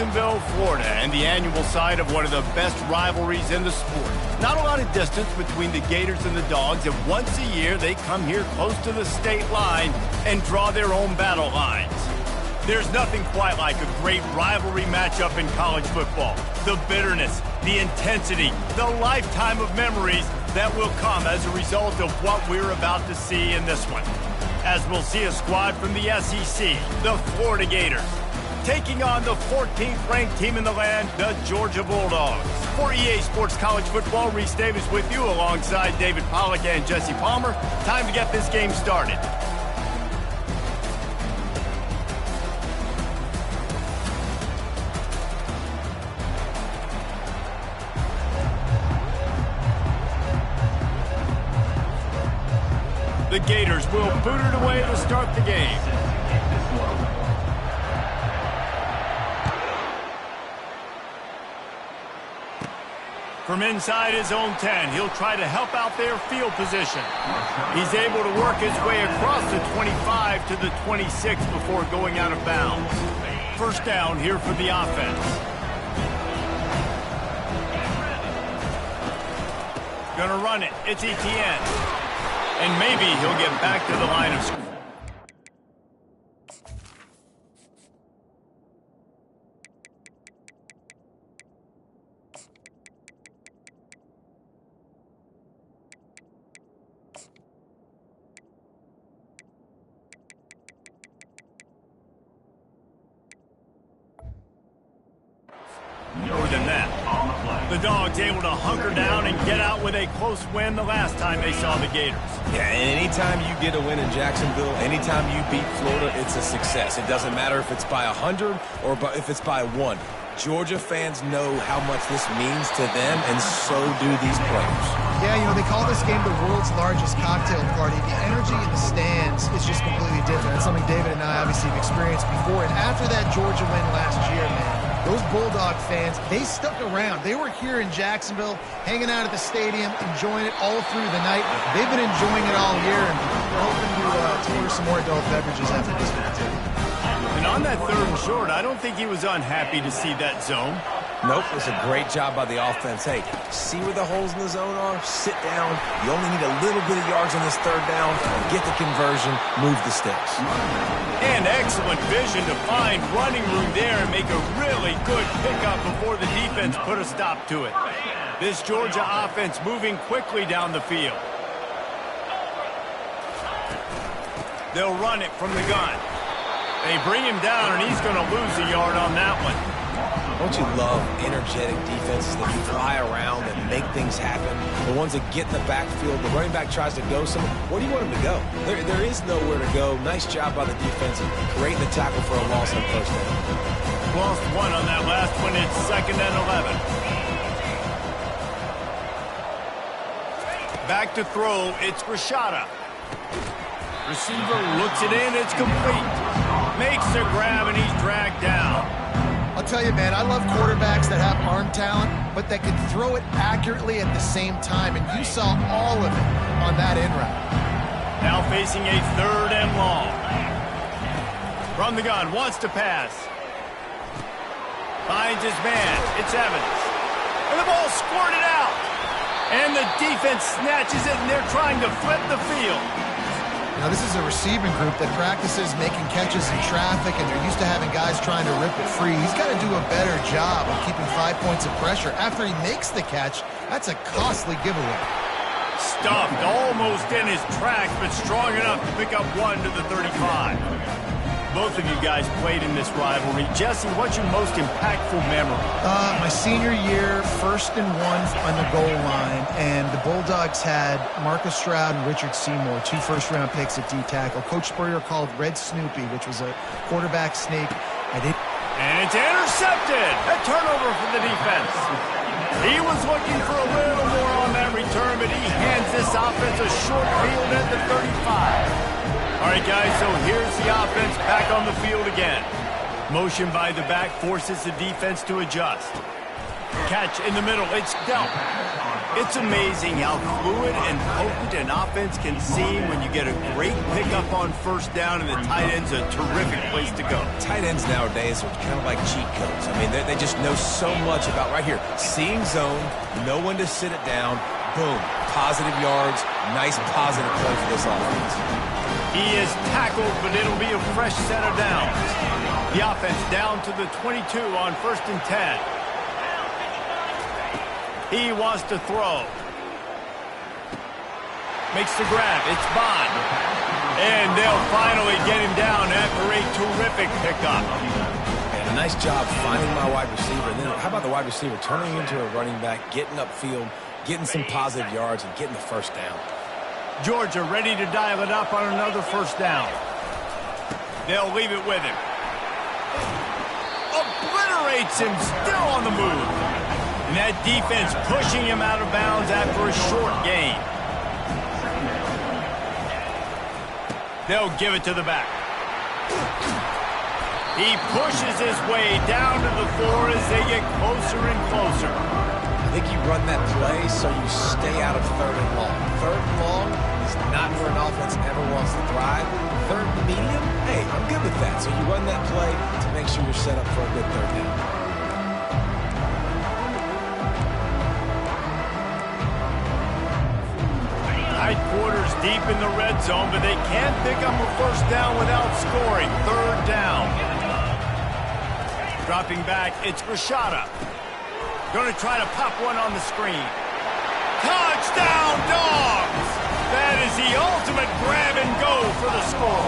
Jacksonville, Florida, and the annual site of one of the best rivalries in the sport. Not a lot of distance between the Gators and the Dogs, and once a year they come here close to the state line and draw their own battle lines. There's nothing quite like a great rivalry matchup in college football. The bitterness, the intensity, the lifetime of memories that will come as a result of what we're about to see in this one. As we'll see a squad from the SEC, the Florida Gators, taking on the 14th ranked team in the land, the Georgia Bulldogs. For EA Sports College Football, Reese Davis with you alongside David Pollack and Jesse Palmer. Time to get this game started. The Gators will boot it away to start the game. From inside his own 10, he'll try to help out their field position. He's able to work his way across the 25 to the 26 before going out of bounds. First down here for the offense. Gonna run it. It's Etienne. And maybe he'll get back to the line of scrimmage. More than that. The Dogs able to hunker down and get out with a close win the last time they saw the Gators. Yeah, and anytime you get a win in Jacksonville, anytime you beat Florida, it's a success. It doesn't matter if it's by 100 or if it's by 1. Georgia fans know how much this means to them, and so do these players. Yeah, you know, they call this game the world's largest cocktail party. The energy in the stands is just completely different. It's something David and I obviously have experienced before. And after that Georgia win last year, man, those Bulldog fans, they stuck around. They were here in Jacksonville, hanging out at the stadium, enjoying it all through the night. They've been enjoying it all year, and we're hoping to order some more adult beverages after this one, too. And on that 3rd and short, I don't think he was unhappy to see that zone. Nope, it was a great job by the offense. Hey, see where the holes in the zone are? Sit down. You only need a little bit of yards on this 3rd down. Get the conversion, move the sticks. And excellent vision to find running room there and make a really good pickup before the defense put a stop to it. This Georgia offense moving quickly down the field. They'll run it from the gun. They bring him down, and he's going to lose a yard on that one. Don't you love energetic defenses that fly around and make things happen? The ones that get in the backfield, the running back tries to go somewhere. Where do you want him to go? There is nowhere to go. Nice job by the defense. Great in the tackle for a loss on first down. Lost one on that last one. It's 2nd and 11. Back to throw. It's Rashada. Receiver looks it in. It's complete. Makes the grab, and he's dragged down. I'll tell you, man, I love quarterbacks that have arm talent, but that can throw it accurately at the same time, and you saw all of it on that in route. Now facing a 3rd and long. From the gun, wants to pass. Finds his man. It's Evans. And the ball squirted out. And the defense snatches it, and they're trying to flip the field. Now, this is a receiving group that practices making catches in traffic, and they're used to having guys trying to rip it free. He's got to do a better job of keeping 5 points of pressure. After he makes the catch, that's a costly giveaway. Stuffed almost in his tracks, but strong enough to pick up 1 to the 35. Both of you guys played in this rivalry. Jesse, what's your most impactful memory? My senior year, 1st and 1 on the goal line, and the Bulldogs had Marcus Stroud and Richard Seymour, 2 first-round picks at D-tackle. Coach Spurrier called Red Snoopy, which was a quarterback snake. And it's intercepted! A turnover for the defense. He was looking for a little more on that return, but he hands this offense a short field at the 35. All right, guys, so here's the offense back on the field again. Motion by the back forces the defense to adjust. Catch in the middle. It's dealt. It's amazing how fluid and potent an offense can seem when you get a great pickup on first down, and the tight end's a terrific place to go. Tight ends nowadays are kind of like cheat codes. I mean, they just know so much about right here. Seeing zone, know when to sit it down, boom, positive yards, nice positive play for this offense. He is tackled, but it'll be a fresh set of downs. The offense down to the 22 on 1st and 10. He wants to throw. Makes the grab. It's Bond. And they'll finally get him down after a terrific pickup. And a nice job finding my wide receiver. And then how about the wide receiver turning into a running back, getting upfield, getting some positive yards, and getting the first down. Georgia ready to dial it up on another first down. They'll leave it with him. Obliterates him, still on the move. And that defense pushing him out of bounds after a short gain. They'll give it to the back. He pushes his way down to the floor as they get closer and closer. I think you run that play so you stay out of 3rd and long. 3rd and long is not where an offense ever wants to thrive. 3rd and medium, hey, I'm good with that. So you run that play to make sure you're set up for a good 3rd down. Tight quarters deep in the red zone, but they can't pick up a first down without scoring. 3rd down. Dropping back, it's Rashada. Going to try to pop one on the screen. Touchdown, Dogs! That is the ultimate grab and go for the score.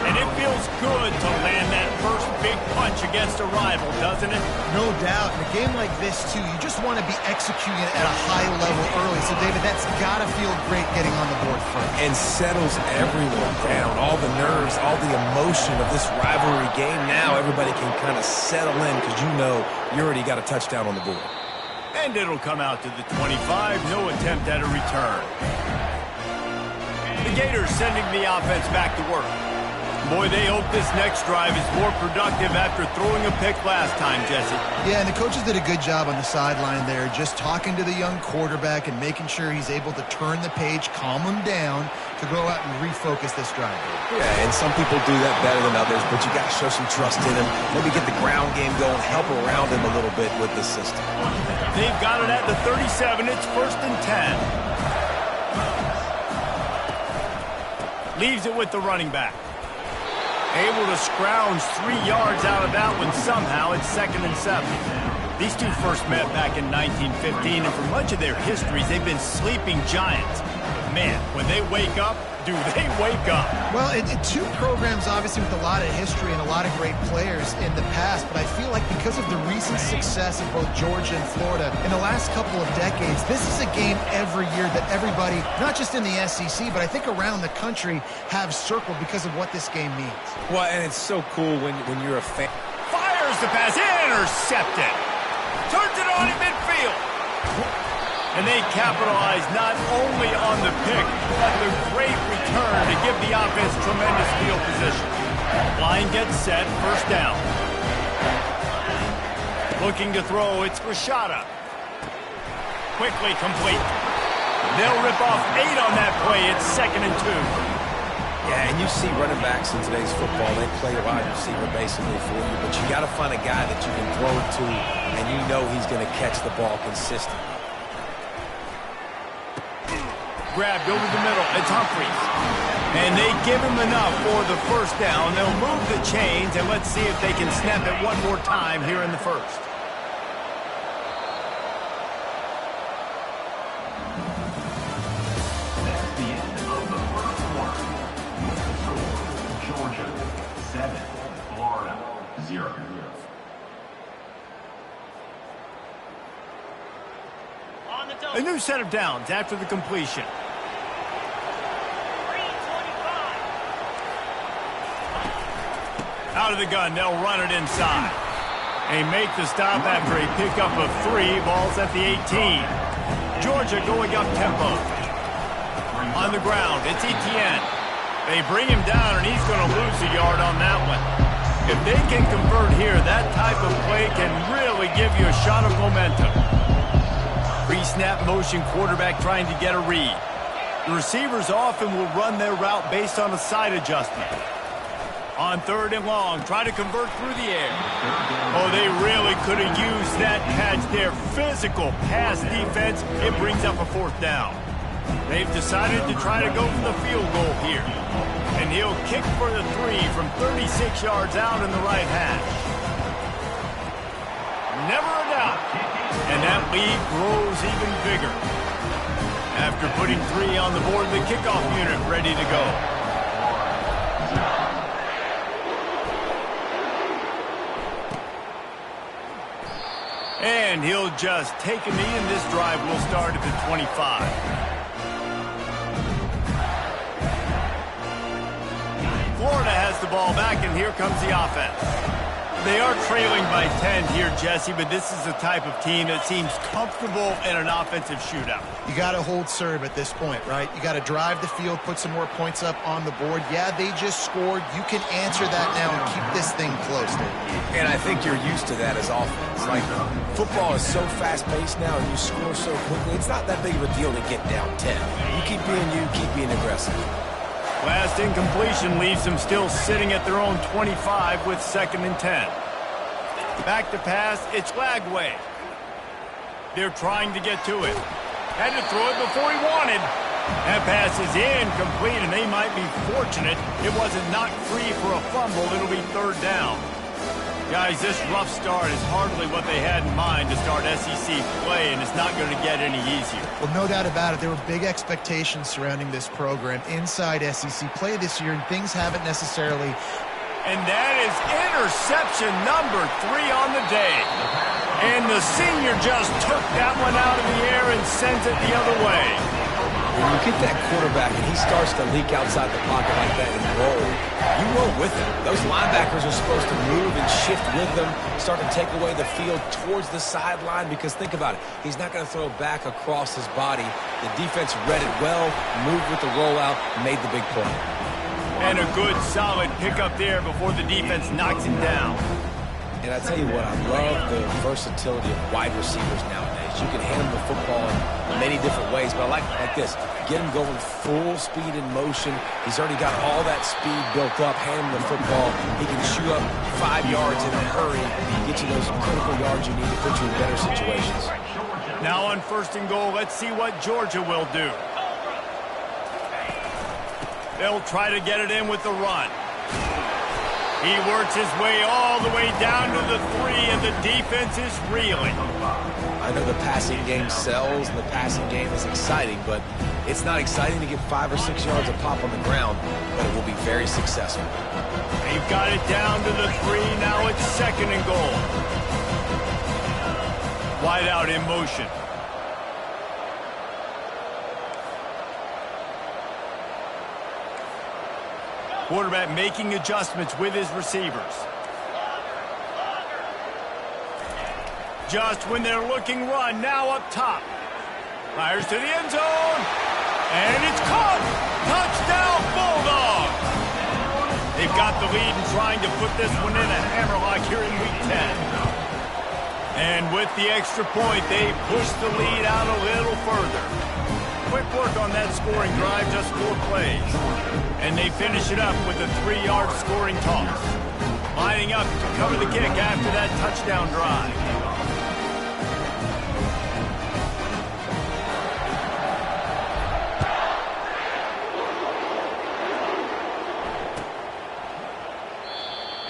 And it feels good to land that first big punch against a rival, doesn't it? No doubt. In a game like this, too, you just want to be executing it at a high level early. So, David, that's got to feel great getting on the board first. And settles everyone down. All the nerves, all the emotion of this rivalry game. Now everybody can kind of settle in because you know you already got a touchdown on the board. And it'll come out to the 25. No attempt at a return. The Gators sending the offense back to work. Boy, they hope this next drive is more productive after throwing a pick last time, Jesse. Yeah, and the coaches did a good job on the sideline there, just talking to the young quarterback and making sure he's able to turn the page, calm him down to go out and refocus this drive. Yeah, and some people do that better than others, but you got to show some trust in him. Maybe get the ground game going, help around him a little bit with this system. They've got it at the 37. It's 1st and 10. Leaves it with the running back. Able to scrounge 3 yards out of that one somehow. It's 2nd and 7. These two first met back in 1915, and for much of their histories, they've been sleeping giants. Man, when they wake up, do they wake up? Well, two programs, obviously, with a lot of history and a lot of great players in the past, but I feel like because of the recent success of both Georgia and Florida in the last couple of decades, this is a game every year that everybody, not just in the SEC, but I think around the country, have circled because of what this game means. Well, and it's so cool when you're a fan. Fires the pass, intercepted. Turns it on in midfield. And they capitalize not only on the pick, but the great return to give the offense tremendous field position. Line gets set, first down. Looking to throw, it's Rashada. Quickly complete. They'll rip off 8 on that play. It's 2nd and 2. Yeah, and you see running backs in today's football, they play a wide receiver basically for you, but you got to find a guy that you can throw it to, and you know he's going to catch the ball consistently. Grabbed over the middle. It's Humphries. And they give him enough for the first down. They'll move the chains, and let's see if they can snap it one more time here in the first. That's the end of the first quarter. Georgia 7, Florida 0. A new set of downs after the completion. Out of the gun, they'll run it inside. They make the stop after a pickup of 3. Ball's at the 18. Georgia going up tempo. On the ground, it's Etienne. They bring him down, and he's going to lose a yard on that one. If they can convert here, that type of play can really give you momentum. Pre-snap motion quarterback trying to get a read. The receivers often will run their route based on a side adjustment. On 3rd and long, try to convert through the air. Oh, they really could have used that catch there. Physical pass defense. It brings up a 4th down. They've decided to try to go for the field goal here. And he'll kick for the 3 from 36 yards out in the right hash. Never a doubt. And that lead grows even bigger. After putting 3 on the board, the kickoff unit ready to go. And he'll just take a knee, and this drive will start at the 25. Florida has the ball back, and here comes the offense. They are trailing by 10 here, Jesse, but this is the type of team that seems comfortable in an offensive shootout. You got to hold serve at this point, right? You got to drive the field, put some more points up on the board. Yeah, they just scored. You can answer that now and keep this thing close. And I think you're used to that as offense. Like, football is so fast-paced now, and you score so quickly. It's not that big of a deal to get down 10. You keep being aggressive. Last incompletion leaves them still sitting at their own 25 with 2nd and 10. Back to pass, it's Lagway. They're trying to get to it. Had to throw it before he wanted. That pass is incomplete, and they might be fortunate it wasn't knocked free for a fumble. It'll be 3rd down. Guys, this rough start is hardly what they had in mind to start SEC play, and it's not going to get any easier. Well, no doubt about it. There were big expectations surrounding this program inside SEC play this year, and things haven't necessarily. And that is interception number 3 on the day. And the senior just took that one out of the air and sends it the other way. When you get that quarterback and he starts to leak outside the pocket like that and roll, you roll with him. Those linebackers are supposed to move and shift with them, start to take away the field towards the sideline, because think about it. He's not going to throw back across his body. The defense read it well, moved with the rollout, made the big play. And a good, solid pickup there before the defense knocks him down. And I tell you what, I love the versatility of wide receivers nowadays. You can handle the football in many different ways, but I like this. Get him going full speed in motion. He's already got all that speed built up, handling the football. He can shoot up 5 yards in a hurry, get you those critical yards you need to put you in better situations. Now on 1st and goal, let's see what Georgia will do. They'll try to get it in with the run. He works his way all the way down to the 3, and the defense is reeling. I know the passing game sells, and the passing game is exciting, but it's not exciting to get 5 or 6 yards a pop on the ground, but it will be very successful. They've got it down to the 3. Now it's 2nd and goal. Wide out in motion. Quarterback making adjustments with his receivers. Just when they're looking run, now up top. Fires to the end zone. And it's caught. Touchdown, Bulldogs. They've got the lead and trying to put this one in a hammerlock here in Week 10. And with the extra point, they push the lead out a little further. Quick work on that scoring drive, just 4 plays. And they finish it up with a 3-yard scoring toss. Lining up to cover the kick after that touchdown drive.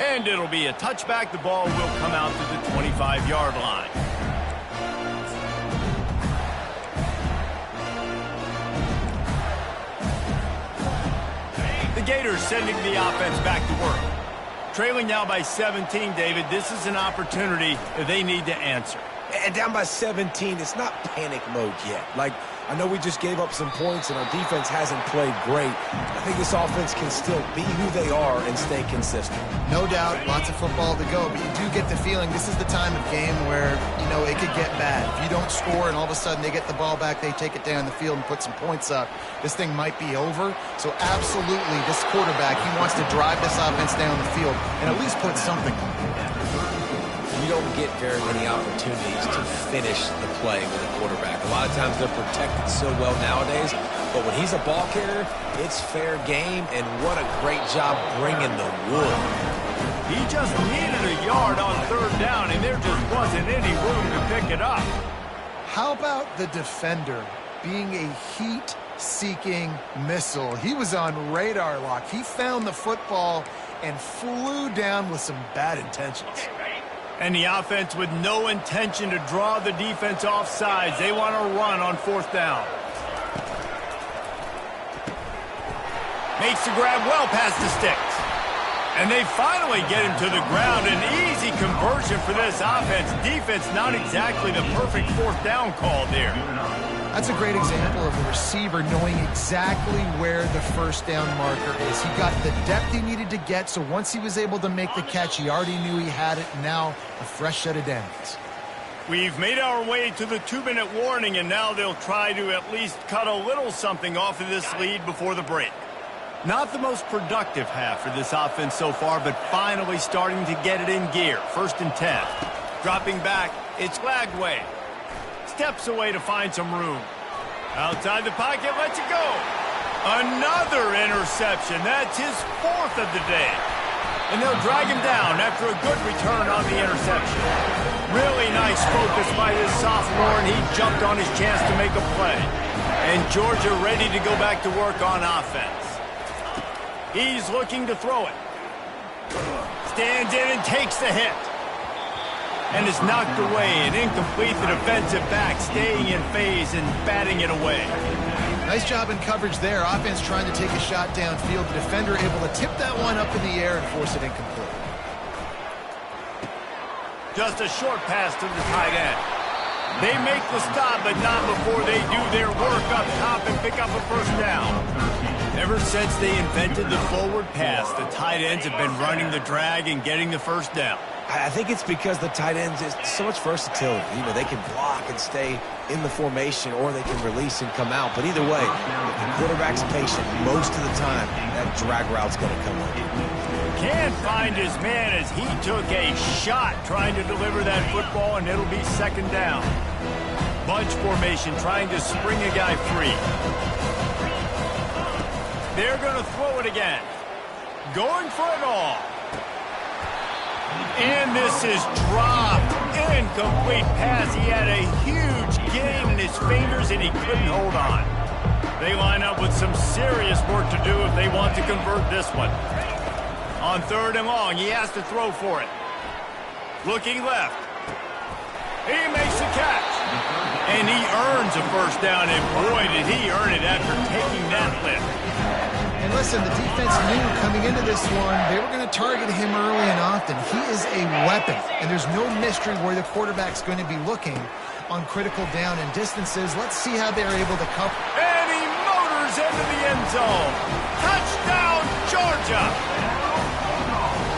And it'll be a touchback. The ball will come out to the 25-yard line. The Gators sending the offense back to work. Trailing now by 17, David. This is an opportunity that they need to answer. And down by 17, it's not panic mode yet. Like, I know we just gave up some points and our defense hasn't played great. I think this offense can still be who they are and stay consistent. No doubt, lots of football to go, but you do get the feeling this is the time of game where, you know, it could get bad. If you don't score and all of a sudden they get the ball back, they take it down the field and put some points up, this thing might be over. So absolutely, this quarterback, he wants to drive this offense down the field and at least put something on it. You you don't get very many opportunities to finish the play with a quarterback. A lot of times they're protected so well nowadays, but when he's a ball carrier, it's fair game, and what a great job bringing the wood. He just needed a yard on third down, and there just wasn't any room to pick it up. How about the defender being a heat-seeking missile? He was on radar lock. He found the football and flew down with some bad intentions. And the offense with no intention to draw the defense off sides. They want to run on fourth down. Makes the grab well past the sticks. And they finally get him to the ground. An easy conversion for this offense. Defense not exactly the perfect fourth down call there. That's a great example of the receiver knowing exactly where the first down marker is. He got the depth he needed to get, so once he was able to make the catch, he already knew he had it. Now a fresh set of downs. We've made our way to the 2-minute warning, and now they'll try to at least cut a little something off of this lead before the break. Not the most productive half for this offense so far, but finally starting to get it in gear. 1st and 10. Dropping back, it's Lagway. Steps away to find some room. Outside the pocket, lets it go. Another interception. That's his 4th of the day. And they'll drag him down after a good return on the interception. Really nice focus by this sophomore, and he jumped on his chance to make a play. And Georgia ready to go back to work on offense. He's looking to throw it. Stands in and takes the hit. And is knocked away and incomplete. The defensive back staying in phase and batting it away. Nice job in coverage there. Offense trying to take a shot downfield. The defender able to tip that one up in the air and force it incomplete. Just a short pass to the tight end. They make the stop, but not before they do their work up top and pick up a first down. Ever since they invented the forward pass, the tight ends have been running the drag and getting the first down. I think it's because the tight ends is so much versatility. You know, they can block and stay in the formation, or they can release and come out. But either way, if the quarterback's patient most of the time, that drag route's going to come up. Can't find his man as he took a shot trying to deliver that football, and it'll be 2nd down. Bunch formation trying to spring a guy free. They're going to throw it again. Going for it all. And this is dropped. Incomplete pass. He had a huge gain in his fingers, and he couldn't hold on. They line up with some serious work to do if they want to convert this one. On 3rd and long, he has to throw for it. Looking left. He makes the catch. And he earns a first down, and boy, did he earn it after taking that lift. And listen, the defense knew coming into this one, they were going to target him early and often. He is a weapon, and there's no mystery where the quarterback's going to be looking on critical down and distances. Let's see how they're able to cover. And he motors into the end zone. Touchdown, Georgia!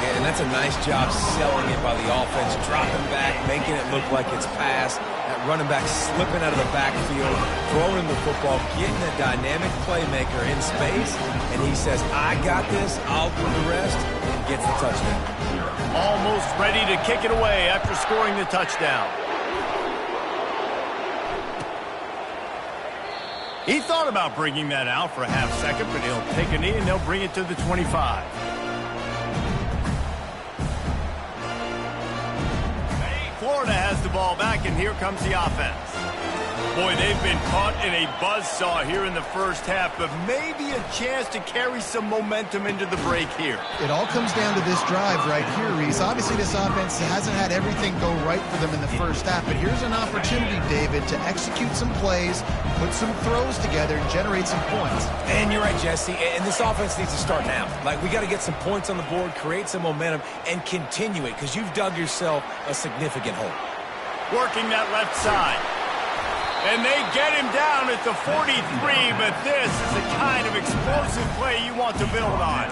Yeah, and that's a nice job selling it by the offense, dropping back, making it look like it's pass. That running back slipping out of the backfield, throwing the football, getting a dynamic playmaker in space, and he says, I got this, I'll do the rest, and gets the touchdown. Almost ready to kick it away after scoring the touchdown. He thought about bringing that out for a half second, but he'll take a knee and they'll bring it to the 25. Florida has the ball back, and here comes the offense. Boy, they've been caught in a buzzsaw here in the first half, but maybe a chance to carry some momentum into the break here. It all comes down to this drive right here, Reese. Obviously, this offense hasn't had everything go right for them in the first half, but here's an opportunity, David, to execute some plays, put some throws together, and generate some points. And you're right, Jesse, and this offense needs to start now. Like, we got to get some points on the board, create some momentum, and continue it, because you've dug yourself a significant hole. Working that left side. And they get him down at the 43, but this is the kind of explosive play you want to build on.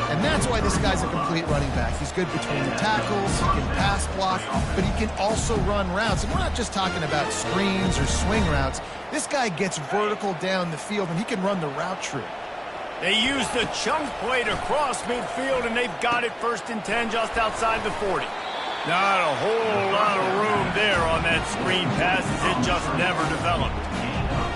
And that's why this guy's a complete running back. He's good between the tackles, he can pass block, but he can also run routes. And we're not just talking about screens or swing routes. This guy gets vertical down the field, and he can run the route tree. They use the chunk play to cross midfield, and they've got it 1st and 10 just outside the 40. Not a whole lot of room there on that screen pass as it just never developed.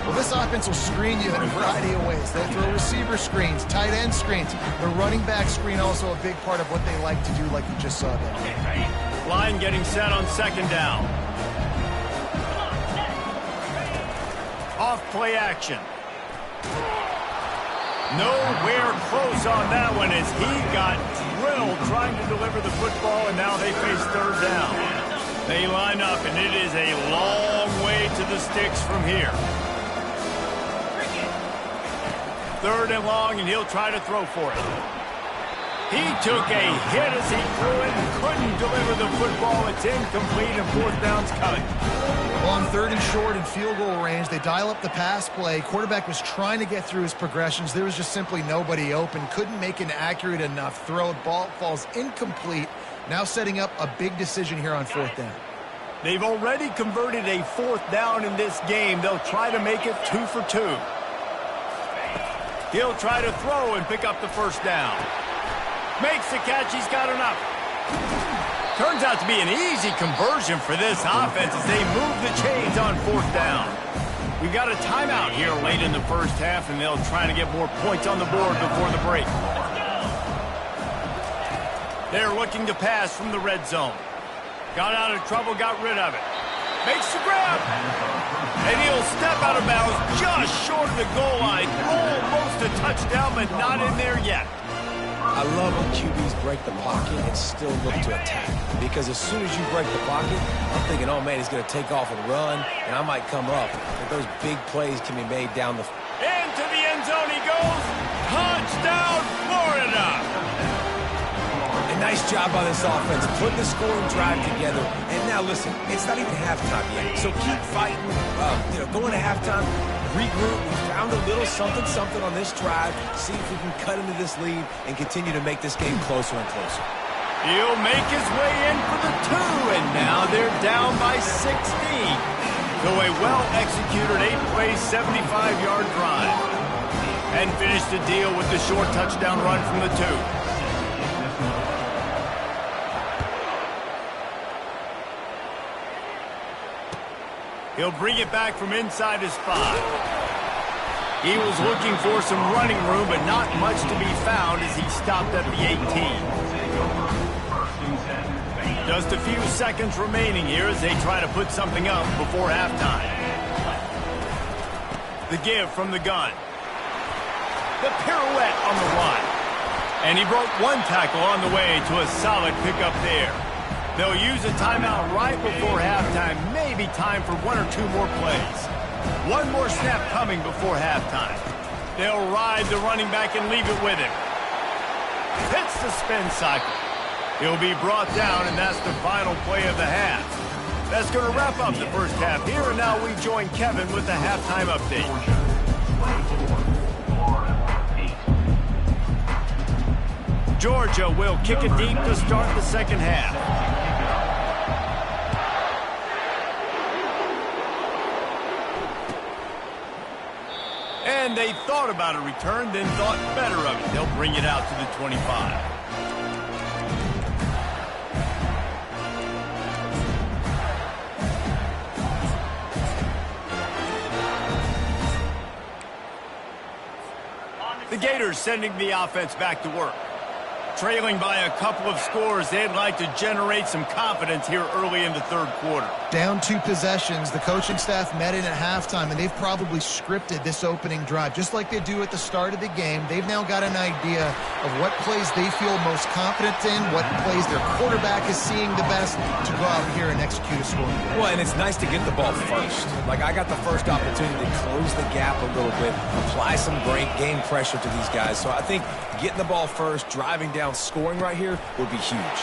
Well, this offense will screen you in a variety of ways. They'll throw receiver screens, tight end screens. The running back screen also a big part of what they like to do, like you just saw there. Line getting set on second down. Off play action. Nowhere close on that one as he got drilled trying to deliver the football, and now they face third down. They line up, and it is a long way to the sticks from here. Third and long, and he'll try to throw for it. He took a hit as he threw it and couldn't deliver the football. It's incomplete, and fourth down's coming. Well, on third and short and field goal range, they dial up the pass play. Quarterback was trying to get through his progressions. There was just simply nobody open. Couldn't make an accurate enough throw. Ball falls incomplete. Now setting up a big decision here on fourth down. They've already converted a fourth down in this game. They'll try to make it 2 for 2. He'll try to throw and pick up the first down. Makes the catch. He's got enough. Turns out to be an easy conversion for this offense as they move the chains on fourth down. We've got a timeout here late in the first half, and they'll try to get more points on the board before the break. They're looking to pass from the red zone. Got out of trouble, got rid of it. Makes the grab. And he'll step out of bounds just short of the goal line. Almost a touchdown, but not in there yet. I love when QBs break the pocket and still look to attack. Because as soon as you break the pocket, I'm thinking, oh, man, he's going to take off and run, and I might come up. But those big plays can be made down the... Into the end zone he goes. Touchdown, Florida. A nice job by this offense, putting the scoring drive together. And now, listen, it's not even halftime yet. So keep fighting, going to halftime. Regroup. We found a little something on this drive. See if we can cut into this lead and continue to make this game closer and closer. He'll make his way in for the 2, and now they're down by 16. So a well-executed 8-play, 75-yard drive. And finish the deal with the short touchdown run from the 2. He'll bring it back from inside his 5. He was looking for some running room, but not much to be found as he stopped at the 18. Just a few seconds remaining here as they try to put something up before halftime. The give from the gun. The pirouette on the run. And he broke one tackle on the way to a solid pickup there. They'll use a timeout right before halftime. Maybe time for 1 or 2 more plays. One more snap coming before halftime. They'll ride the running back and leave it with him. Hits the spin cycle. He'll be brought down, and that's the final play of the half. That's going to wrap up the first half here, and now we join Kevin with the halftime update. Georgia will kick it deep to start the second half. And they thought about a return, then thought better of it. They'll bring it out to the 25. The Gators sending the offense back to work. Trailing by a couple of scores, they'd like to generate some confidence here early in the third quarter. Down 2 possessions. The coaching staff met in at halftime, and they've probably scripted this opening drive. Just like they do at the start of the game, they've now got an idea of what plays they feel most confident in, what plays their quarterback is seeing the best to go out here and execute a scoring drive. Well, and it's nice to get the ball first. Like, I got the first opportunity to close the gap a little bit, apply some great game pressure to these guys. So I think getting the ball first, driving down, scoring right here would be huge.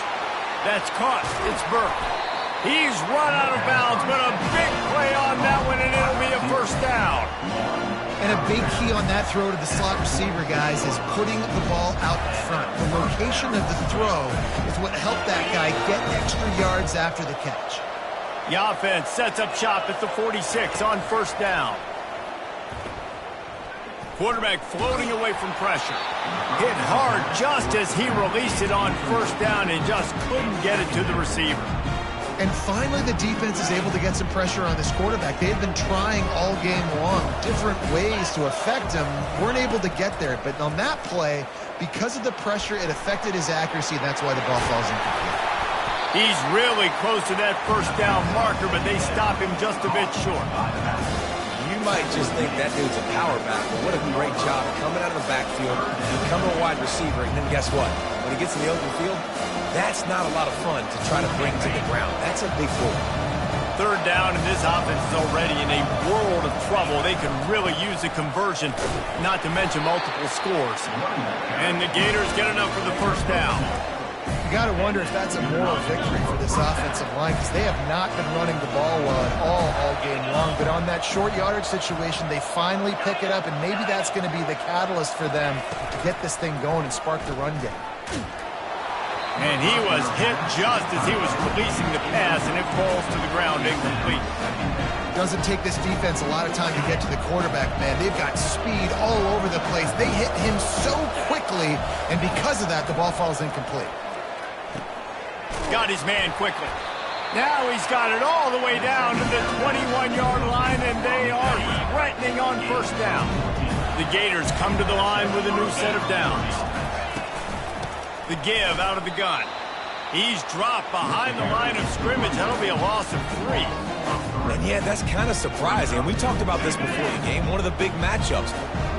That's caught. It's Burke. He's run out of bounds, but a big play on that one, and it'll be a first down. And a big key on that throw to the slot receiver, guys, is putting the ball out in front. The location of the throw is what helped that guy get extra yards after the catch. The offense sets up shop at the 46 on first down. Quarterback floating away from pressure. Hit hard just as he released it on first down and just couldn't get it to the receiver. And finally, the defense is able to get some pressure on this quarterback. They've been trying all game long different ways to affect him. Weren't able to get there. But on that play, because of the pressure, it affected his accuracy. That's why the ball falls incomplete. He's really close to that first down marker, but they stop him just a bit short. You might just think that dude's a power back, but what a great job coming out of the backfield, becoming a wide receiver, and then guess what? When he gets in the open field, that's not a lot of fun to try to bring to the ground. That's a big goal. Third down, and this offense is already in a world of trouble. They could really use a conversion, not to mention multiple scores. And the Gators get enough for the first down. You got to wonder if that's a moral victory for this offensive line, because they have not been running the ball well at all game long. But on that short yardage situation, they finally pick it up, and maybe that's going to be the catalyst for them to get this thing going and spark the run game. And he was hit just as he was releasing the pass, and it falls to the ground incomplete. Doesn't take this defense a lot of time to get to the quarterback, man. They've got speed all over the place. They hit him so quickly, and because of that, the ball falls incomplete. Got his man quickly. Now he's got it all the way down to the 21-yard line, and they are threatening on first down. The Gators come to the line with a new set of downs. The give out of the gun. He's dropped behind the line of scrimmage. That'll be a loss of 3. And yeah, that's kind of surprising. And we talked about this before the game. One of the big matchups.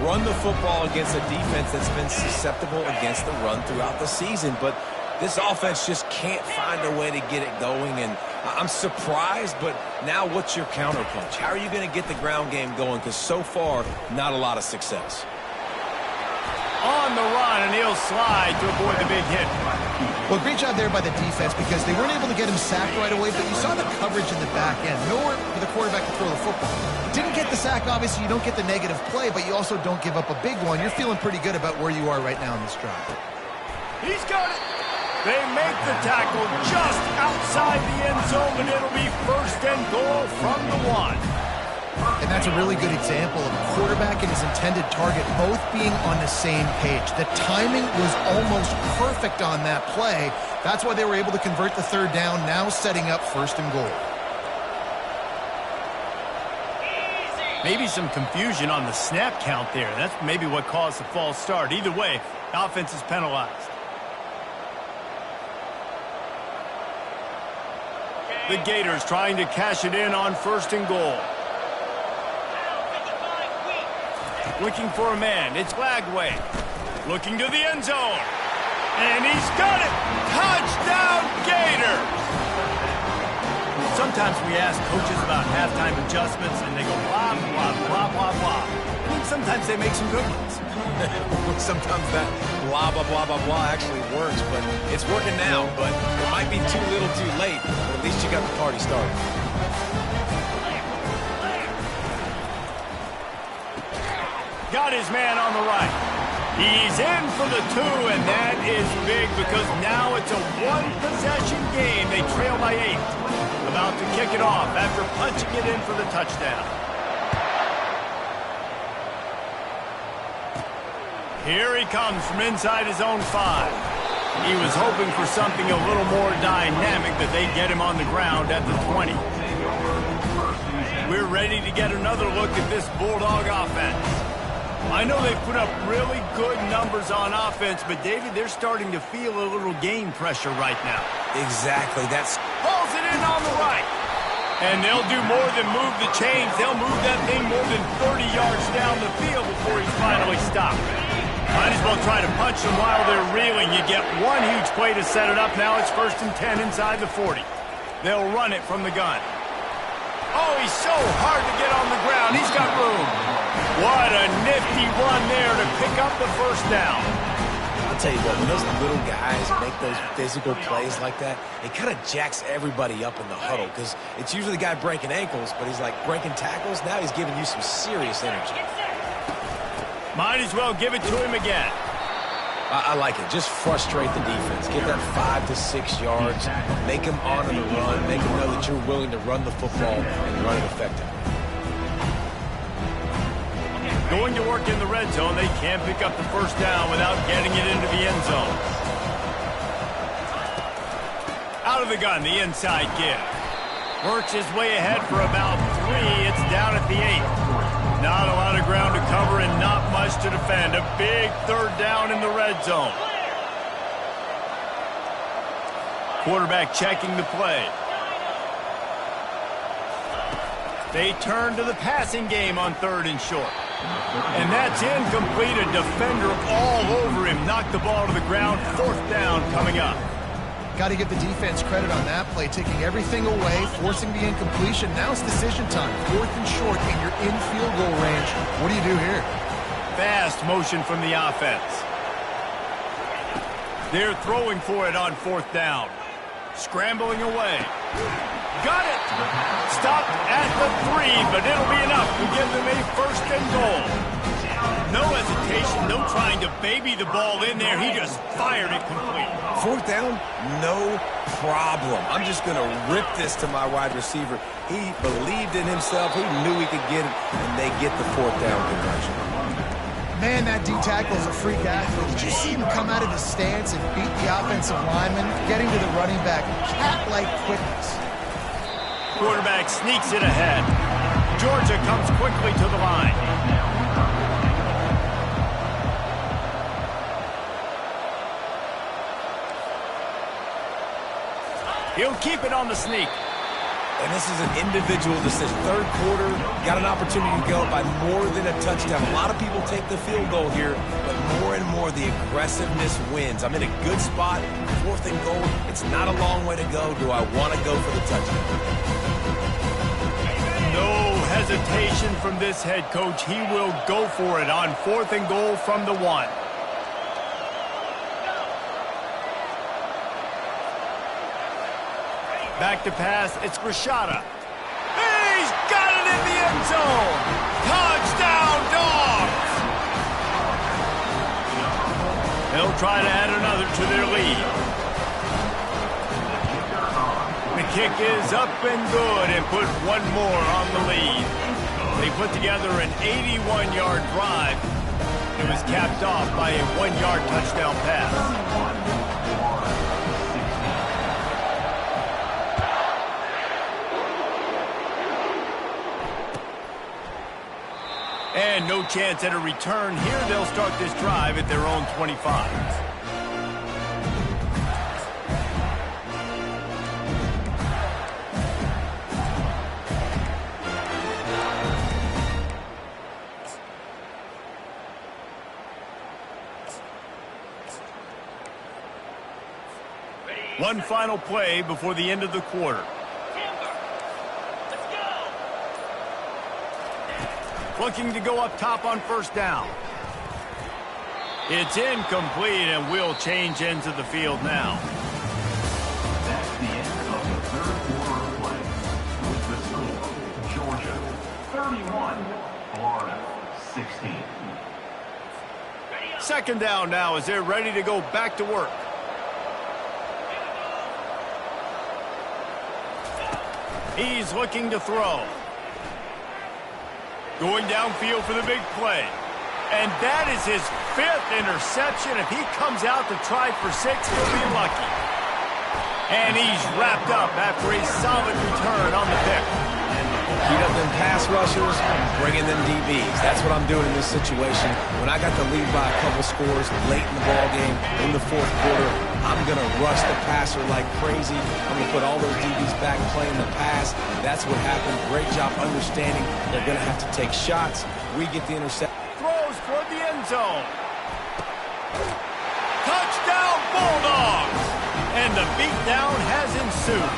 Run the football against a defense that's been susceptible against the run throughout the season. But this offense just can't find a way to get it going. And I'm surprised, but now what's your counterpunch? How are you going to get the ground game going? Because so far, not a lot of success. On the run, and he'll slide to avoid the big hit. Well, great job there by the defense, because they weren't able to get him sacked right away, but you saw the coverage in the back end. Nowhere for the quarterback to throw the football. Didn't get the sack, obviously. You don't get the negative play, but you also don't give up a big one. You're feeling pretty good about where you are right now in this drive. He's got it. They make the tackle just outside the end zone, and it'll be first and goal from the 1. And that's a really good example of a quarterback and his intended target both being on the same page. The timing was almost perfect on that play. That's why they were able to convert the third down, now setting up first and goal. Maybe some confusion on the snap count there. That's maybe what caused the false start. Either way, offense is penalized. The Gators trying to cash it in on first and goal. Looking for a man. It's Lagway. Looking to the end zone. And he's got it. Touchdown, Gators. Sometimes we ask coaches about halftime adjustments, and they go blah, blah, blah, blah, blah. I mean, sometimes they make some good ones. Sometimes that blah, blah, blah, blah, blah actually works, but it's working now. But it might be too little too late, but at least you got the party started. Got his man on the right. He's in for the 2, and that is big because now it's a one-possession game. They trail by 8. About to kick it off after punching it in for the touchdown. Here he comes from inside his own 5. He was hoping for something a little more dynamic, but they get him on the ground at the 20. We're ready to get another look at this Bulldog offense. I know they've put up really good numbers on offense, but, David, they're starting to feel a little game pressure right now. Exactly. That's pulls it in on the right. And they'll do more than move the chains. They'll move that thing more than 30 yards down the field before he's finally stopped. Might as well try to punch them while they're reeling. You get one huge play to set it up. Now it's 1st and 10 inside the 40. They'll run it from the gun. Oh, he's so hard to get on the ground. He's got room. What a nifty run there to pick up the first down. I'll tell you what, when those little guys make those physical plays like that, it kind of jacks everybody up in the huddle because it's usually the guy breaking ankles, but he's like breaking tackles. Now he's giving you some serious energy. Might as well give it to him again. I like it. Just frustrate the defense. Get that 5 to 6 yards. Make them honor the run. Make them know that you're willing to run the football and run it effectively. Going to work in the red zone, they can't pick up the first down without getting it into the end zone. Out of the gun, the inside give. Works his way ahead for about 3. It's down at the 8. Not a lot of ground to cover and not much to defend. A big third down in the red zone. Quarterback checking the play. They turn to the passing game on 3rd and short. And that's incomplete. A defender all over him. Knocked the ball to the ground. 4th down coming up. Got to give the defense credit on that play, taking everything away, forcing the incompletion. Now it's decision time. 4th and short, and you're in field goal range. What do you do here? Fast motion from the offense. They're throwing for it on 4th down. Scrambling away. Got it! Stopped at the 3, but it'll be enough to give them a 1st and goal. No hesitation, no trying to baby the ball in there. He just fired it complete. 4th down, no problem. I'm just going to rip this to my wide receiver. He believed in himself. He knew he could get it, and they get the 4th down conversion. Man, that D-tackle is a freak athlete. Did you see him come out of his stance and beat the offensive lineman, getting to the running back? Cat-like quickness. Quarterback sneaks it ahead. Georgia comes quickly to the line. He'll keep it on the sneak. And this is an individual decision. 3rd quarter, got an opportunity to go by more than a touchdown. A lot of people take the field goal here, but more and more the aggressiveness wins. I'm in a good spot. 4th and goal. It's not a long way to go. Do I want to go for the touchdown? No hesitation from this head coach. He will go for it on 4th and goal from the 1. Back to pass, it's Rashada. He's got it in the end zone! Touchdown, Dogs! They'll try to add another to their lead. The kick is up and good and put one more on the lead. They put together an 81-yard drive. It was capped off by a 1-yard touchdown pass. And no chance at a return here. They'll start this drive at their own 25. One final play before the end of the quarter. Looking to go up top on 1st down. It's incomplete, and we'll change ends of the field now. That's the end of the 3rd quarter of play. With the score, Georgia 31, Florida 16. 2nd down now as they're ready to go back to work. He's looking to throw. Going downfield for the big play. And that is his 5th interception. If he comes out to try for 6, he'll be lucky. And he's wrapped up after a solid return on the pick. Heat up them pass rushers, bringing them DBs. That's what I'm doing in this situation. When I got the lead by a couple scores late in the ball game, in the 4th quarter, I'm going to rush the passer like crazy. I'm going to put all those DBs back playing the pass. That's what happened. Great job understanding they're going to have to take shots. We get the interception. Throws toward the end zone. Touchdown, Bulldogs! And the beatdown has ensued.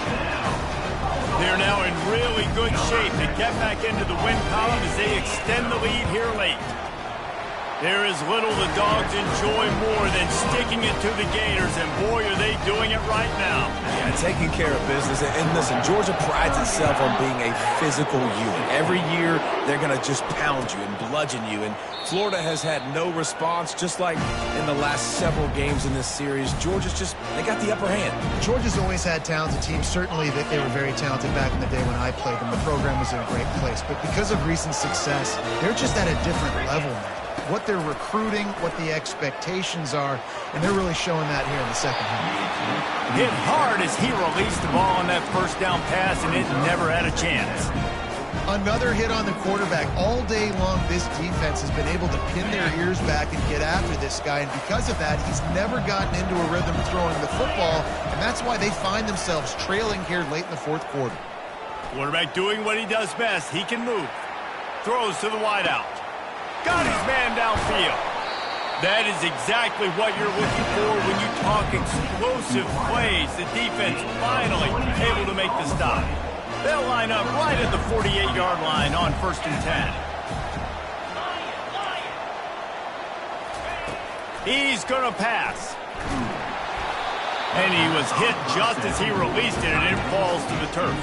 They're now in really good shape to get back into the win column as they extend the lead here late. There is little the Dogs enjoy more than sticking it to the Gators, and boy, are they doing it right now. Yeah, taking care of business. And listen, Georgia prides itself on being a physical unit. Every year, they're going to just pound you and bludgeon you. And Florida has had no response, just like in the last several games in this series. Georgia's just, they got the upper hand. Georgia's always had talented teams. Certainly that they were very talented back in the day when I played them. The program was in a great place. But because of recent success, they're just at a different level now. What they're recruiting, what the expectations are, and they're really showing that here in the second half. Hit hard as he released the ball on that first down pass, and it never had a chance. Another hit on the quarterback. All day long, this defense has been able to pin their ears back and get after this guy, and because of that, he's never gotten into a rhythm throwing the football, and that's why they find themselves trailing here late in the fourth quarter. Quarterback doing what he does best. He can move. Throws to the wideout. Got his man downfield. That is exactly what you're looking for when you talk explosive plays. The defense finally able to make the stop. They'll line up right at the 48-yard line on 1st and 10. He's going to pass. And he was hit just as he released it, and it falls to the turf.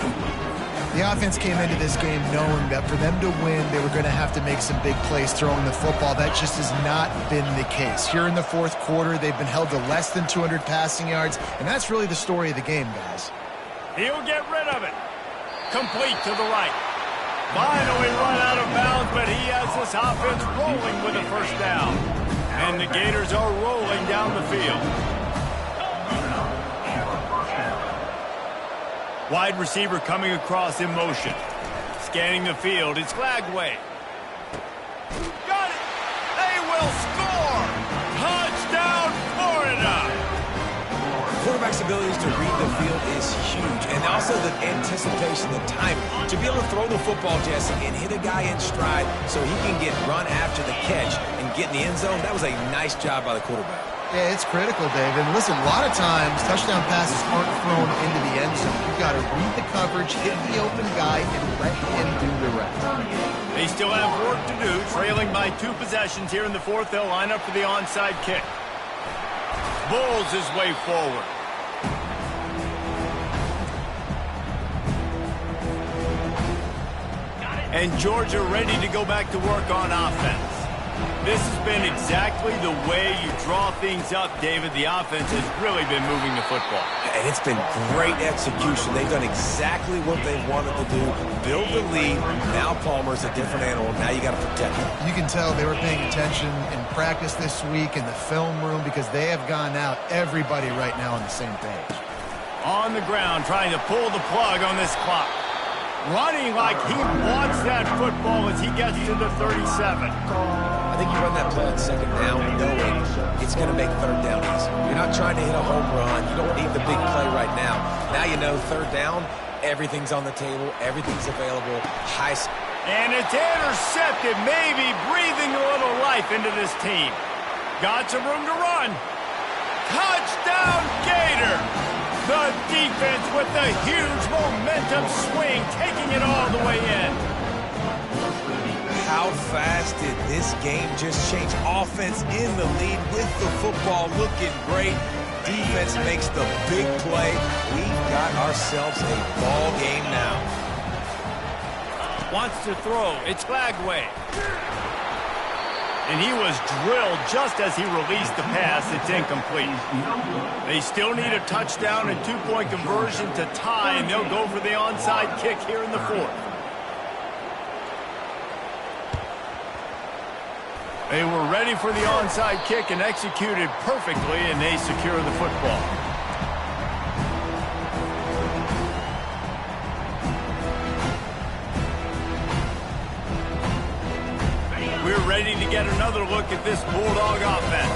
The offense came into this game knowing that for them to win, they were going to have to make some big plays throwing the football. That just has not been the case. Here in the fourth quarter, they've been held to less than 200 passing yards, and that's really the story of the game, guys. He'll get rid of it. Complete to the right. Finally run out of bounds, but he has this offense rolling with a first down. And the Gators are rolling down the field. Wide receiver coming across in motion. Scanning the field, it's Lagway. Got it! They will score! Touchdown, Florida! Quarterback's abilities to read the field is huge, and also the anticipation, the timing. To be able to throw the football, Jesse, and hit a guy in stride so he can get run after the catch and get in the end zone, that was a nice job by the quarterback. Yeah, it's critical, David. And listen, a lot of times, touchdown passes aren't thrown into the end zone. You've got to read the coverage, hit the open guy, and let him do the rest. They still have work to do, trailing by 2 possessions here in the fourth. They'll line up for the onside kick. Bulls his way forward. And Georgia ready to go back to work on offense. This has been exactly the way you draw things up, David. The offense has really been moving the football. And it's been great execution. They've done exactly what they wanted to do. Build the lead. Now Palmer's a different animal. Now you got to protect him. You can tell they were paying attention in practice this week in the film room because they have gone out, everybody right now on the same page. On the ground, trying to pull the plug on this clock. Running like he wants that football as he gets to the 37. I think you run that play on second down knowing it's going to make third down easy. You're not trying to hit a home run. You don't need the big play right now. Now you know third down, everything's on the table, everything's available. And it's intercepted, maybe breathing a little life into this team. Got some room to run. Touchdown, Gator! The defense with the huge momentum swing, taking it all the way in. How fast did this game just change? Offense in the lead with the football looking great. Defense makes the big play. We've got ourselves a ball game now. Wants to throw. It's Lagway. And he was drilled just as he released the pass. It's incomplete. They still need a touchdown and 2-point conversion to tie, and they'll go for the onside kick here in the fourth. They were ready for the onside kick and executed perfectly, and they secure the football. We're ready to get another look at this Bulldog offense.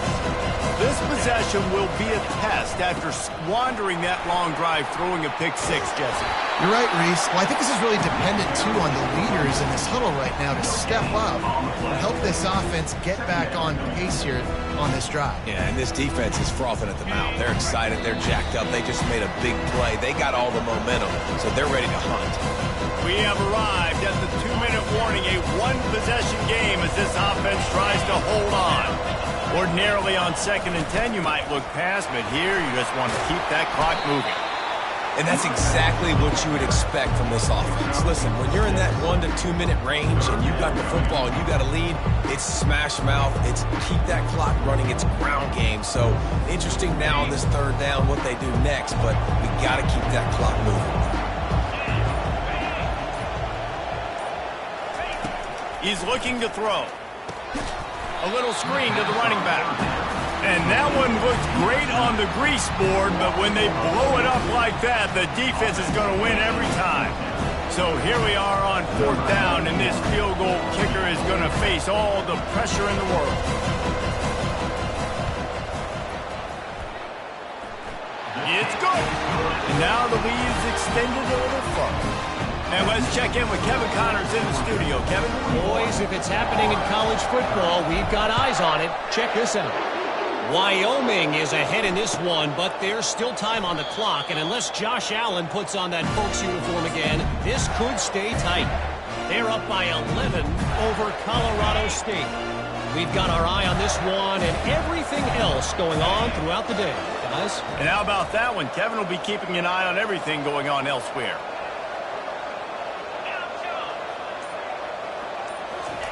This possession will be a test after squandering that long drive, throwing a pick six, Jesse. You're right, Reese. Well, I think this is really dependent, too, on the leaders in this huddle right now to step up and help this offense get back on pace here on this drive. Yeah, and this defense is frothing at the mouth. They're excited. They're jacked up. They just made a big play. They got all the momentum, so they're ready to hunt. We have arrived at the 2-minute warning, a one-possession game as this offense tries to hold on. Ordinarily on 2nd and 10, you might look past, but here you just want to keep that clock moving. And that's exactly what you would expect from this offense. Listen, when you're in that 1 to 2 minute range and you've got the football and you got a lead, it's smash mouth, it's keep that clock running, it's ground game. So interesting now on this 3rd down what they do next, but we got to keep that clock moving. He's looking to throw. A little screen to the running back. And that one looked great on the grease board, but when they blow it up like that, the defense is going to win every time. So here we are on 4th down, and this field goal kicker is going to face all the pressure in the world. It's good. And now the lead is extended a little further. And let's check in with Kevin Connors in the studio. Kevin? Boys, if it's happening in college football, we've got eyes on it. Check this out. Wyoming is ahead in this one, but there's still time on the clock, and unless Josh Allen puts on that Folks uniform again, this could stay tight. They're up by 11 over Colorado State. We've got our eye on this one and everything else going on throughout the day, guys. And how about that one? Kevin will be keeping an eye on everything going on elsewhere.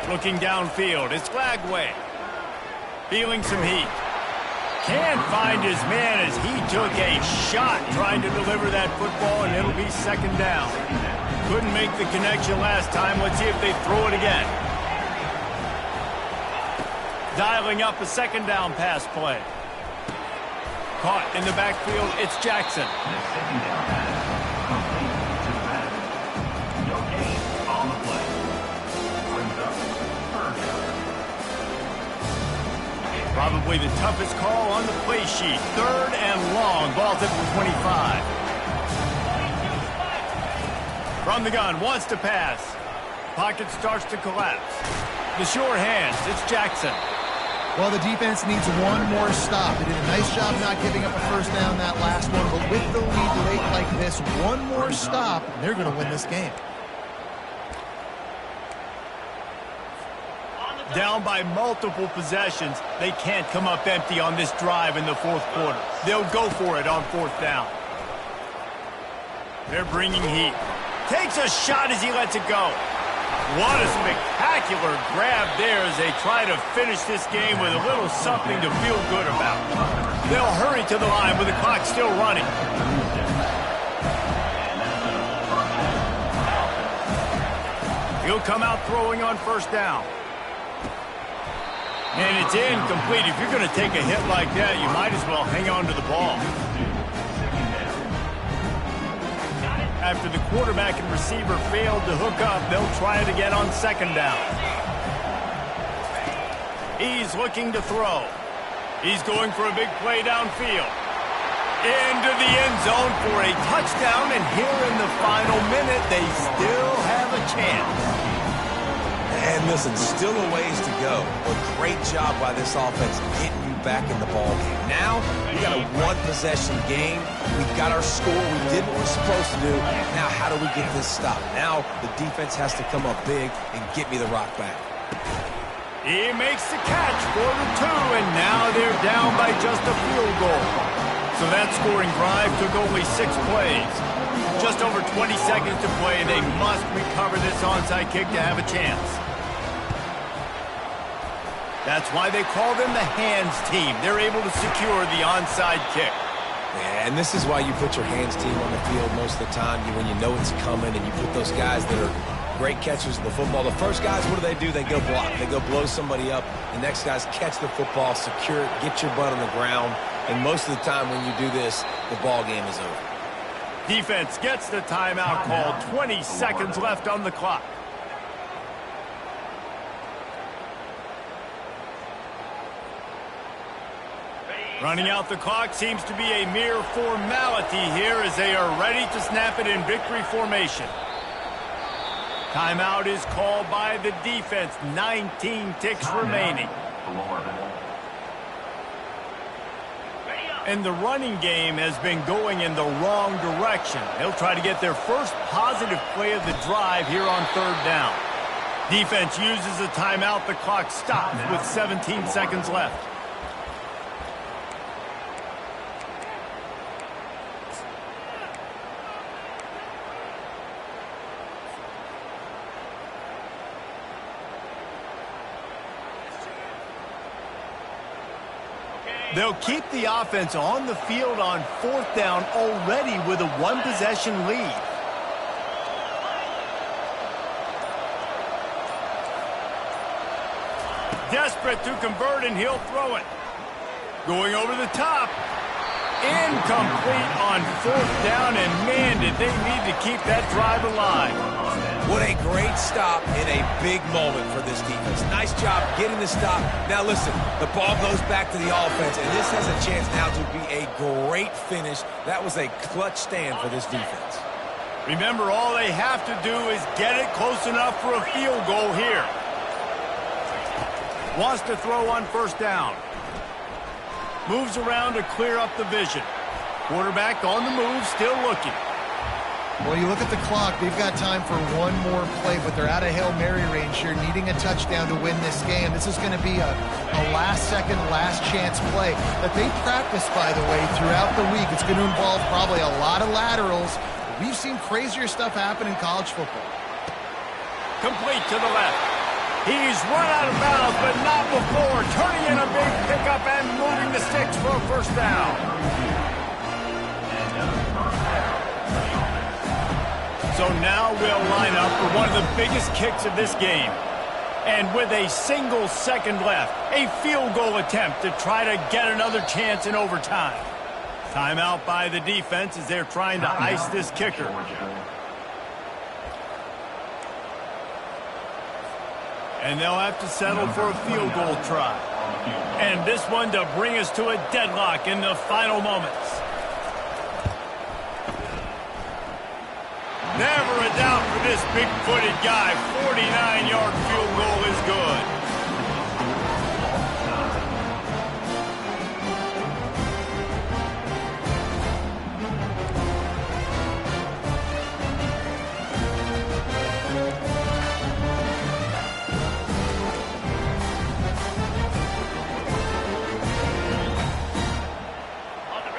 Looking downfield, it's Lagway. Feeling some heat. Can't find his man as he took a shot trying to deliver that football, and it'll be 2nd down. Couldn't make the connection last time. Let's see if they throw it again. Dialing up a 2nd down pass play. Caught in the backfield, it's Jackson. The 2nd down pass, complete to Madden. No gain on the play. Brings up 3rd down. Probably the toughest call on the play sheet. 3rd and long. Ball's at the 25. From the gun, wants to pass. Pocket starts to collapse. The sure hands, it's Jackson. Well, the defense needs one more stop. They did a nice job not giving up a 1st down that last one, but with the lead late like this, one more stop, and they're going to win this game. Down by multiple possessions, they can't come up empty on this drive in the 4th quarter. They'll go for it on 4th down. They're bringing heat. Takes a shot as he lets it go. What a spectacular grab there as they try to finish this game with a little something to feel good about. They'll hurry to the line with the clock still running. He'll come out throwing on 1st down. And it's incomplete. If you're going to take a hit like that, you might as well hang on to the ball. After the quarterback and receiver failed to hook up, they'll try it again on 2nd down. He's looking to throw. He's going for a big play downfield. Into the end zone for a touchdown, and here in the final minute, they still have a chance. And listen, still a ways to go, but great job by this offense getting you back in the ball game. Now, we got a one-possession game. We've got our score. We did what we're supposed to do. Now, how do we get this stopped? Now, the defense has to come up big and get me the rock back. He makes the catch for the 2, and now they're down by just a field goal. So that scoring drive took only 6 plays. Just over 20 seconds to play. They must recover this onside kick to have a chance. That's why they call them the hands team. They're able to secure the onside kick. Yeah, and this is why you put your hands team on the field most of the time when you know it's coming, and you put those guys that are great catchers of the football. The first guys, what do? They go block. They go blow somebody up. The next guys catch the football, secure it, get your butt on the ground. And most of the time when you do this, the ball game is over. Defense gets the timeout called. 20 seconds left on the clock. Running out the clock seems to be a mere formality here as they are ready to snap it in victory formation. Timeout is called by the defense. 19 ticks remaining. And the running game has been going in the wrong direction. They'll try to get their first positive play of the drive here on third down. Defense uses a timeout. The clock stops with 17 seconds left. They'll keep the offense on the field on fourth down already with a one-possession lead. Desperate to convert, and he'll throw it. Going over the top. Incomplete on fourth down, and man, did they need to keep that drive alive. What a great stop in a big moment for this defense. Nice job getting the stop. Now listen, the ball goes back to the offense, and this has a chance now to be a great finish. That was a clutch stand for this defense. Remember, all they have to do is get it close enough for a field goal here. Wants to throw on first down. Moves around to clear up the vision. Quarterback on the move, still looking. Well, you look at the clock, they've got time for one more play, but they're out of Hail Mary range here, needing a touchdown to win this game. This is going to be a last-second, last-chance play that they practice, by the way, throughout the week. It's going to involve probably a lot of laterals. We've seen crazier stuff happen in college football. Complete to the left. He's run out of bounds, but not before. Turning in a big pickup and moving the sticks for a first down. So now we'll line up for one of the biggest kicks of this game. And with a single second left, a field goal attempt to try to get another chance in overtime. Timeout by the defense as they're trying to ice this kicker. And they'll have to settle for a field goal try. And this one to bring us to a deadlock in the final moments. Never a doubt for this big-footed guy. 49-yard field goal is good.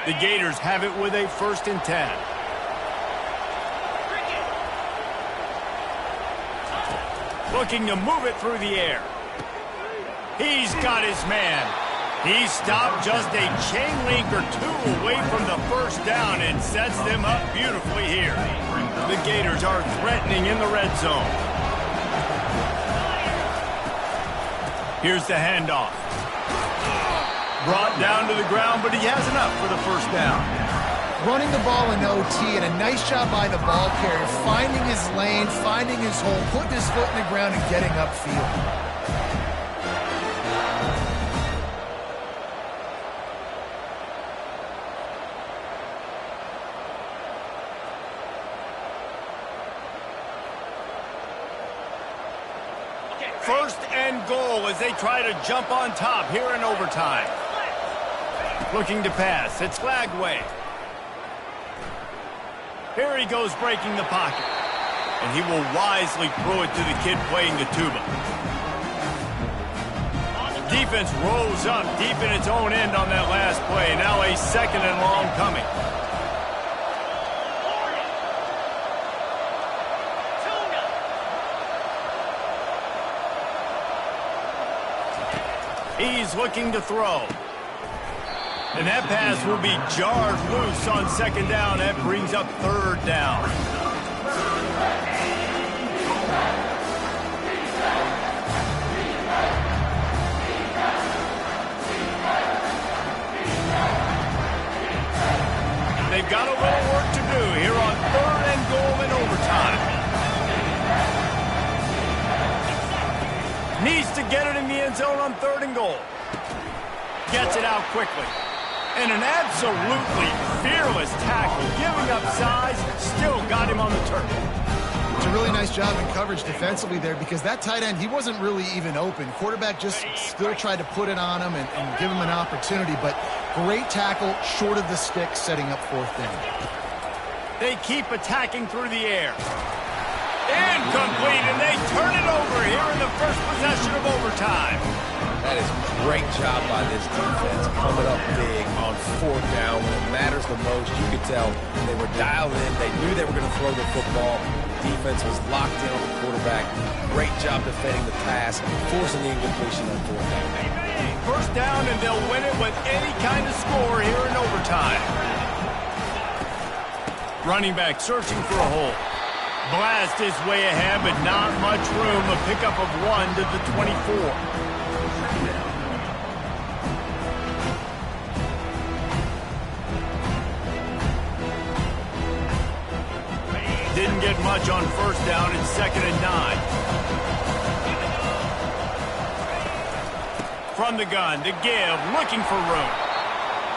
The Gators have it with a 1st and 10. Looking to move it through the air. He's got his man. He stopped just a chain link or two away from the first down and sets them up beautifully here. The Gators are threatening in the red zone. Here's the handoff. Brought down to the ground, but he has enough for the first down. Running the ball in OT, and a nice job by the ball carrier, finding his lane, finding his hole, putting his foot in the ground and getting upfield. First and goal as they try to jump on top here in overtime. Looking to pass. It's Lagway. Here he goes breaking the pocket. And he will wisely throw it to the kid playing the tuba. Defense rose up deep in its own end on that last play. Now a 2nd and long coming. He's looking to throw. And that pass will be jarred loose on 2nd down. That brings up 3rd down. They've got a little work to do here on 3rd and goal in overtime. Needs to get it in the end zone on 3rd and goal. Gets it out quickly. And an absolutely fearless tackle, giving up size, still got him on the turf. It's a really nice job in coverage defensively there because that tight end, he wasn't really even open. Quarterback just still tried to put it on him and give him an opportunity, but great tackle short of the stick, setting up fourth down. They keep attacking through the air. Incomplete, and they turn it over here in the first possession of overtime. That is a great job by this defense, coming up big on fourth down when it matters the most. You could tell they were dialed in. They knew they were going to throw the football. Defense was locked in on the quarterback. Great job defending the pass, forcing the incompletion on fourth down. First down, and they'll win it with any kind of score here in overtime. Running back searching for a hole. Blast his way ahead, but not much room. A pickup of 1 to the 24. Didn't get much on first down. It's 2nd and 9. From the gun to give, looking for room.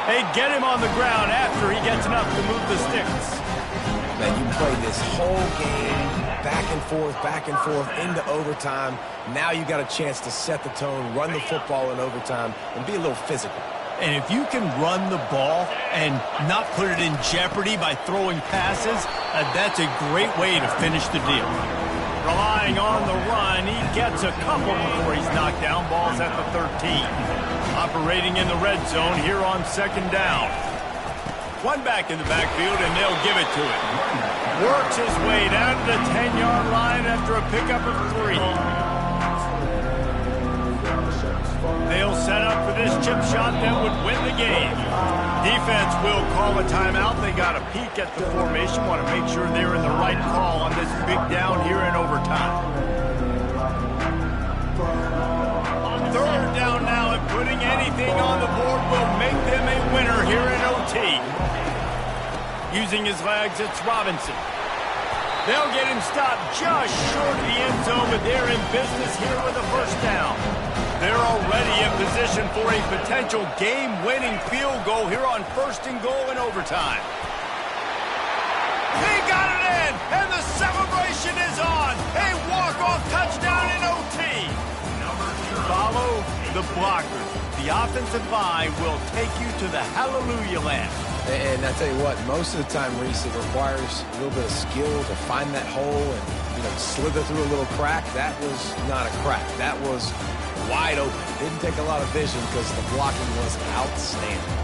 They get him on the ground after he gets enough to move the sticks. Man, you played this whole game back and forth, into overtime. Now you got a chance to set the tone, run the football in overtime, and be a little physical. And if you can run the ball and not put it in jeopardy by throwing passes, that's a great way to finish the deal. Relying on the run, he gets a couple before he's knocked down. Ball's at the 13. Operating in the red zone here on 2nd down. One back in the backfield, and they'll give it to him. Works his way down to the 10-yard line after a pickup of 3. They'll set up for this chip shot that would win the game. Defense will call a timeout. They got a peek at the formation. Want to make sure they're in the right call on this big down here in overtime. 3rd down now, and putting anything on the board will make them a winner here in OT. Using his legs, it's Robinson. They'll get him stopped just short of the end zone, but they're in business here with a first down. They're already in position for a potential game-winning field goal here on 1st and goal in overtime. He got it in, and the celebration is on. A walk-off touchdown in OT. Follow the blockers. The offensive line will take you to the hallelujah land. And I tell you what, most of the time, Reese, it requires a little bit of skill to find that hole and, slither through a little crack. That was not a crack. That was wide open. Didn't take a lot of vision because the blocking was outstanding.